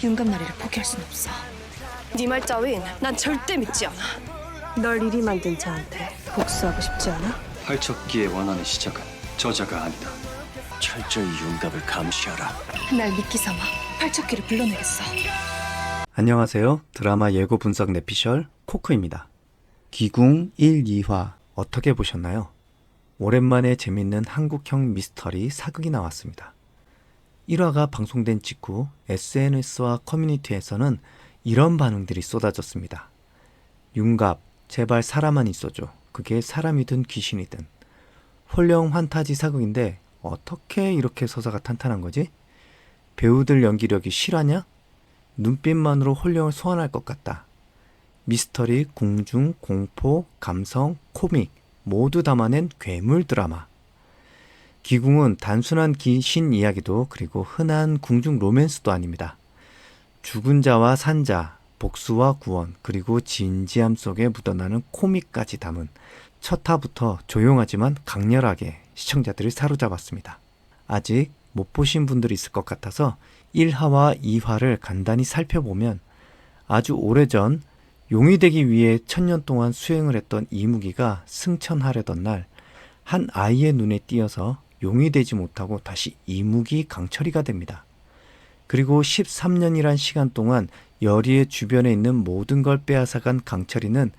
윤갑나리를 포기할 순 없어. 네 말 따윈 난 절대 믿지 않아. 널 이리 만든 자한테 복수하고 싶지 않아? 팔척기의 원한의 시작은 저자가 아니다. 철저히 윤갑을 감시하라. 날 믿기 삼아 팔척기를 불러내겠어. 안녕하세요. 드라마 예고 분석 내피셜 코크입니다. 기궁 1, 2화 어떻게 보셨나요? 오랜만에 재밌는 한국형 미스터리 사극이 나왔습니다. 1화가 방송된 직후 SNS와 커뮤니티에서는 이런 반응들이 쏟아졌습니다. 윤갑, 제발 사람만 있어줘. 그게 사람이든 귀신이든. 홀령 환타지 사극인데 어떻게 이렇게 서사가 탄탄한 거지? 배우들 연기력이 실화냐? 눈빛만으로 홀령을 소환할 것 같다. 미스터리, 궁중, 공포, 감성, 코믹 모두 담아낸 괴물 드라마. 기궁은 단순한 귀신 이야기도 그리고 흔한 궁중 로맨스도 아닙니다. 죽은 자와 산자, 복수와 구원, 그리고 진지함 속에 묻어나는 코믹까지 담은 첫 화부터 조용하지만 강렬하게 시청자들을 사로잡았습니다. 아직 못 보신 분들이 있을 것 같아서 1화와 2화를 간단히 살펴보면 아주 오래전 용이 되기 위해 1000년 동안 수행을 했던 이무기가 승천하려던 날 한 아이의 눈에 띄어서 용이 되지 못하고 다시 이무기 강철이가 됩니다. 그리고 13년이란 시간 동안 여리의 주변에 있는 모든 걸 빼앗아간 강철이는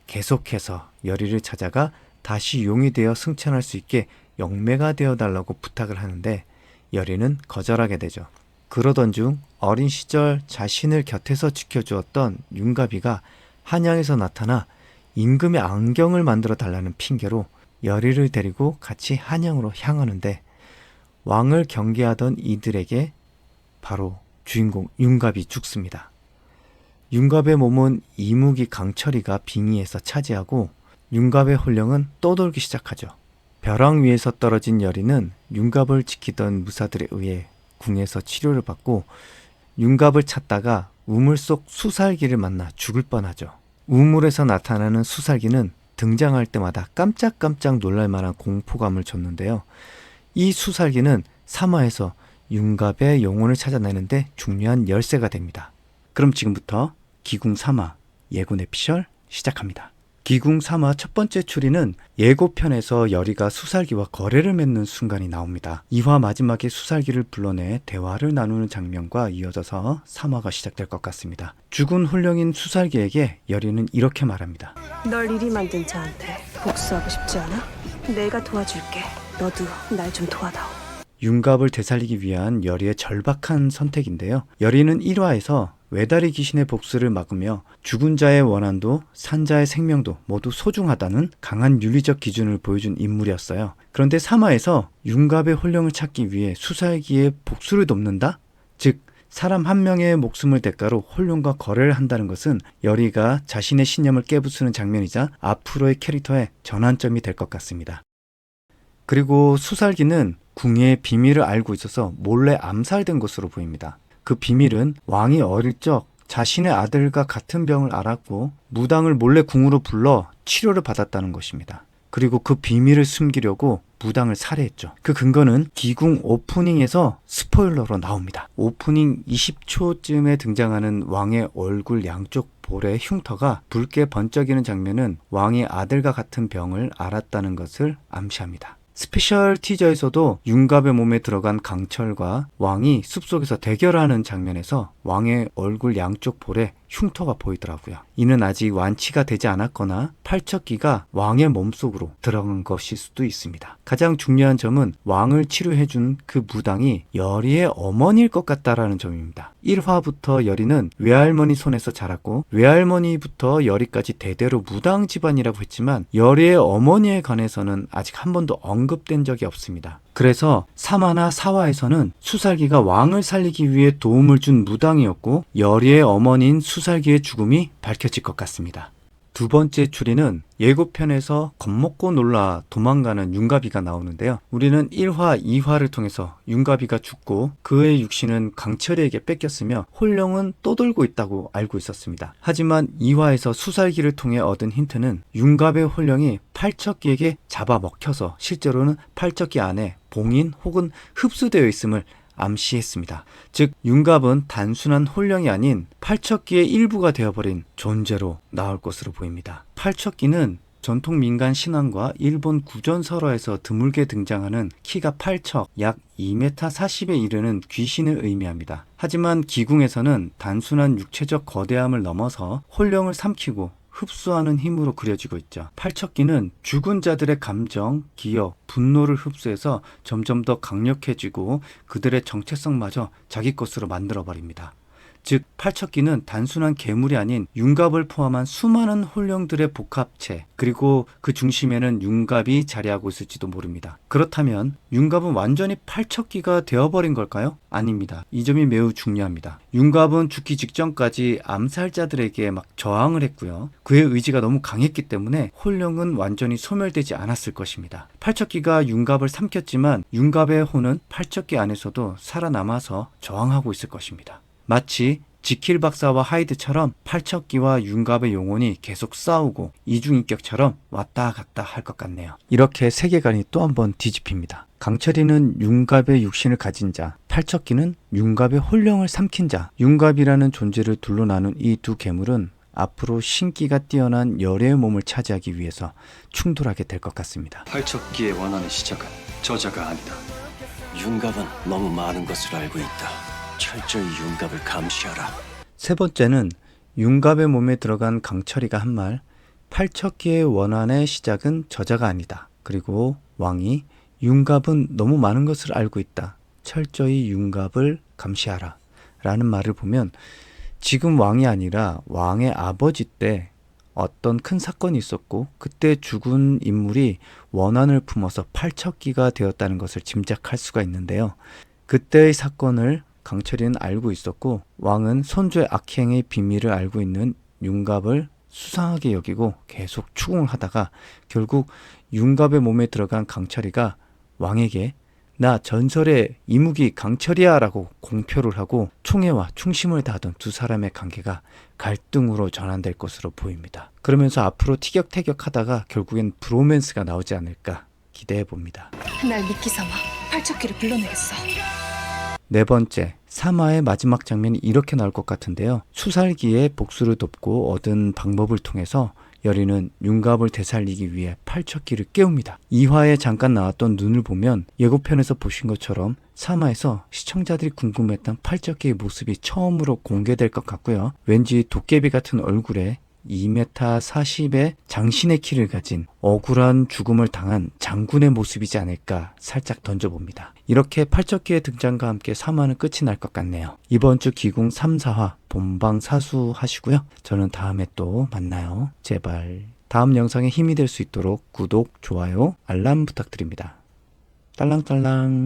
계속해서 여리를 찾아가 다시 용이 되어 승천할 수 있게 영매가 되어달라고 부탁을 하는데 여리는 거절하게 되죠. 그러던 중 어린 시절 자신을 곁에서 지켜주었던 윤갑이가 한양에서 나타나 임금의 안경을 만들어 달라는 핑계로 여리를 데리고 같이 한양으로 향하는데 왕을 경계하던 이들에게 바로 주인공 윤갑이 죽습니다. 윤갑의 몸은 이무기 강철이가 빙의해서 차지하고 윤갑의 홀령은 떠돌기 시작하죠. 벼랑 위에서 떨어진 여리는 윤갑을 지키던 무사들에 의해 궁에서 치료를 받고 윤갑을 찾다가 우물 속 수살기를 만나 죽을 뻔하죠. 우물에서 나타나는 수살기는 등장할 때마다 깜짝깜짝 놀랄만한 공포감을 줬는데요. 이 수살기는 3화에서 윤갑의 영혼을 찾아내는데 중요한 열쇠가 됩니다. 그럼 지금부터 기궁 3화 예고 내피셜 시작합니다. 기궁 3화 첫 번째 추리는 예고편에서 여리가 수살기와 거래를 맺는 순간이 나옵니다. 2화 마지막에 수살기를 불러내 대화를 나누는 장면과 이어져서 3화가 시작될 것 같습니다. 죽은 홀령인 수살기에게 여리는 이렇게 말합니다. 널 이리 만든 자한테 복수하고 싶지 않아? 내가 도와줄게. 너도 날 좀 도와다오. 윤갑을 되살리기 위한 여리의 절박한 선택인데요. 여리는 1화에서 외다리 귀신의 복수를 막으며 죽은 자의 원한도 산자의 생명도 모두 소중하다는 강한 윤리적 기준을 보여준 인물이었어요. 그런데 3화에서 윤갑의 홀령을 찾기 위해 수살기의 복수를 돕는다? 즉 사람 한 명의 목숨을 대가로 홀령과 거래를 한다는 것은 여리가 자신의 신념을 깨부수는 장면이자 앞으로의 캐릭터의 전환점이 될 것 같습니다. 그리고 수살기는 궁의 비밀을 알고 있어서 몰래 암살된 것으로 보입니다. 그 비밀은 왕이 어릴 적 자신의 아들과 같은 병을 앓았고 무당을 몰래 궁으로 불러 치료를 받았다는 것입니다. 그리고 그 비밀을 숨기려고 무당을 살해했죠. 그 근거는 기궁 오프닝에서 스포일러로 나옵니다. 오프닝 20초쯤에 등장하는 왕의 얼굴 양쪽 볼의 흉터가 붉게 번쩍이는 장면은 왕의 아들과 같은 병을 앓았다는 것을 암시합니다. 스페셜 티저에서도 윤갑의 몸에 들어간 강철과 왕이 숲속에서 대결하는 장면에서 왕의 얼굴 양쪽 볼에 흉터가 보이더라고요. 이는 아직 완치가 되지 않았거나 팔척기가 왕의 몸속으로 들어간 것일 수도 있습니다. 가장 중요한 점은 왕을 치료해준 그 무당이 여리의 어머니일 것 같다라는 점입니다. 1화부터 여리는 외할머니 손에서 자랐고 외할머니부터 여리까지 대대로 무당 집안이라고 했지만 여리의 어머니에 관해서는 아직 한 번도 언급된 적이 없습니다. 그래서 3화나 4화에서는 수살기가 왕을 살리기 위해 도움을 준 무당이었고 여리의 어머니인 수살기의 죽음이 밝혀질 것 같습니다. 두 번째 추리는 예고편에서 겁먹고 놀라 도망가는 윤갑이가 나오는데요. 우리는 1화, 2화를 통해서 윤갑이가 죽고 그의 육신은 강철이에게 뺏겼으며 홀령은 떠돌고 있다고 알고 있었습니다. 하지만 2화에서 수살기를 통해 얻은 힌트는 윤갑의 홀령이 팔척기에게 잡아먹혀서 실제로는 팔척기 안에 봉인 혹은 흡수되어 있음을 암시했습니다. 즉 윤갑은 단순한 혼령이 아닌 팔척기의 일부가 되어버린 존재로 나올 것으로 보입니다. 팔척기는 전통 민간 신앙과 일본 구전설화에서 드물게 등장하는 키가 8척, 약 2m 40에 이르는 귀신을 의미합니다. 하지만 기궁에서는 단순한 육체적 거대함을 넘어서 혼령을 삼키고 흡수하는 힘으로 그려지고 있죠. 팔척기는 죽은 자들의 감정, 기억, 분노를 흡수해서 점점 더 강력해지고 그들의 정체성마저 자기 것으로 만들어버립니다. 즉 팔척기는 단순한 괴물이 아닌 윤갑을 포함한 수많은 혼령들의 복합체, 그리고 그 중심에는 윤갑이 자리하고 있을지도 모릅니다. 그렇다면 윤갑은 완전히 팔척기가 되어버린 걸까요? 아닙니다. 이 점이 매우 중요합니다. 윤갑은 죽기 직전까지 암살자들에게 막 저항을 했고요. 그의 의지가 너무 강했기 때문에 혼령은 완전히 소멸되지 않았을 것입니다. 팔척기가 윤갑을 삼켰지만 윤갑의 혼은 팔척기 안에서도 살아남아서 저항하고 있을 것입니다. 마치 지킬 박사와 하이드처럼 팔척기와 윤갑의 영혼이 계속 싸우고 이중인격처럼 왔다 갔다 할 것 같네요. 이렇게 세계관이 또 한 번 뒤집힙니다. 강철이는 윤갑의 육신을 가진 자, 팔척기는 윤갑의 혼령을 삼킨 자. 윤갑이라는 존재를 둘로 나눈 이 두 괴물은 앞으로 신기가 뛰어난 열애의 몸을 차지하기 위해서 충돌하게 될 것 같습니다. 팔척기의 원한의 시작은 저자가 아니다. 윤갑은 너무 많은 것을 알고 있다. 철저히 윤갑을 감시하라. 세 번째는 윤갑의 몸에 들어간 강철이가 한 말, 팔척기의 원한의 시작은 저자가 아니다. 그리고 왕이 윤갑은 너무 많은 것을 알고 있다. 철저히 윤갑을 감시하라. 라는 말을 보면 지금 왕이 아니라 왕의 아버지 때 어떤 큰 사건이 있었고 그때 죽은 인물이 원한을 품어서 팔척기가 되었다는 것을 짐작할 수가 있는데요. 그때의 사건을 강철이는 알고 있었고 왕은 손주의 악행의 비밀을 알고 있는 윤갑을 수상하게 여기고 계속 추궁을 하다가 결국 윤갑의 몸에 들어간 강철이가 왕에게 나 전설의 이무기 강철이야 라고 공표를 하고 총애와 충심을 다하던 두 사람의 관계가 갈등으로 전환될 것으로 보입니다. 그러면서 앞으로 티격태격하다가 결국엔 브로맨스가 나오지 않을까 기대해 봅니다. 날 믿기 삼아 팔척기를 불러내겠어. 네 번째, 3화의 마지막 장면이 이렇게 나올 것 같은데요. 수살기에 복수를 돕고 얻은 방법을 통해서 여리는 윤갑을 되살리기 위해 팔척기를 깨웁니다. 2화에 잠깐 나왔던 눈을 보면 예고편에서 보신 것처럼 3화에서 시청자들이 궁금했던 팔척기의 모습이 처음으로 공개될 것 같고요. 왠지 도깨비 같은 얼굴에 2m 40의 장신의 키를 가진 억울한 죽음을 당한 장군의 모습이지 않을까 살짝 던져봅니다. 이렇게 팔척기의 등장과 함께 3화는 끝이 날 것 같네요. 이번 주 기궁 3, 4화 본방사수 하시고요. 저는 다음에 또 만나요. 제발 다음 영상에 힘이 될 수 있도록 구독, 좋아요, 알람 부탁드립니다. 딸랑딸랑.